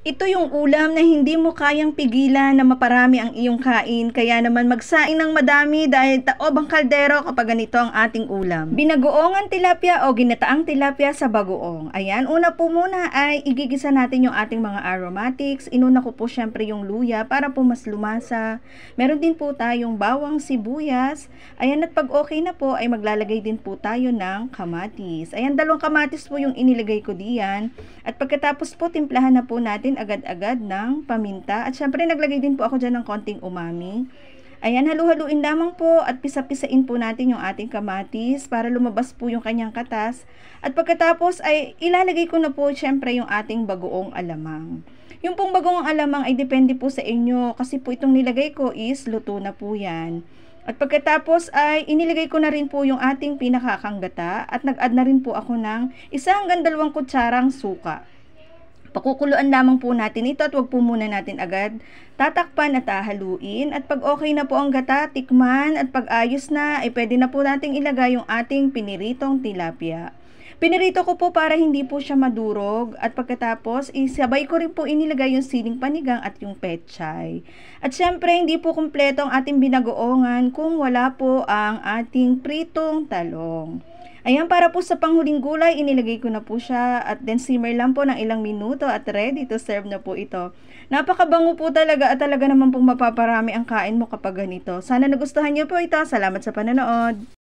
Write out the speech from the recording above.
Ito yung ulam na hindi mo kayang pigilan na maparami ang iyong kain, kaya naman magsaing ng madami dahil taob ang kaldero kapag ganito ang ating ulam. Binagoong ang tilapia o ginataang tilapia sa bagoong. Ayan, una po muna ay igigisa natin yung ating mga aromatics. Inuna ko po syempre yung luya para po mas lumasa. Meron din po tayong bawang sibuyas. Ayan, at pag okay na po ay maglalagay din po tayo ng kamatis. Ayan, 2 kamatis po yung inilagay ko diyan. At pagkatapos po timplahan na po natin agad-agad ng paminta. At syempre naglagay din po ako dyan ng konting umami. Ayan, halu-haluin lamang po at pisa-pisain po natin yung ating kamatis para lumabas po yung kanyang katas. At pagkatapos ay ilalagay ko na po syempre yung ating bagoong alamang. Yung pong bagoong alamang ay depende po sa inyo kasi po itong nilagay ko is luto na po yan. At pagkatapos ay inilagay ko na rin po yung ating pinakakanggata at nag-add na rin po ako ng 1 hanggang 2 kutsarang suka. Pakukuluan lamang po natin ito at wag po muna natin agad tatakpan at hahaluin. At pag okay na po ang gata, tikman at pag ayos na, ay pwede na po nating ilagay yung ating piniritong tilapia. Pinirito ko po para hindi po siya madurog at pagkatapos isabay ko rin po inilagay yung siling panigang at yung pechay. At syempre hindi po kumpleto ang ating binagoongan kung wala po ang ating pritong talong. Ayan, para po sa panghuling gulay, inilagay ko na po siya at then simmer lang po ng ilang minuto at ready to serve na po ito. Napakabango po talaga at talaga naman pong mapaparami ang kain mo kapag ganito. Sana nagustuhan niyo po ito. Salamat sa panonood.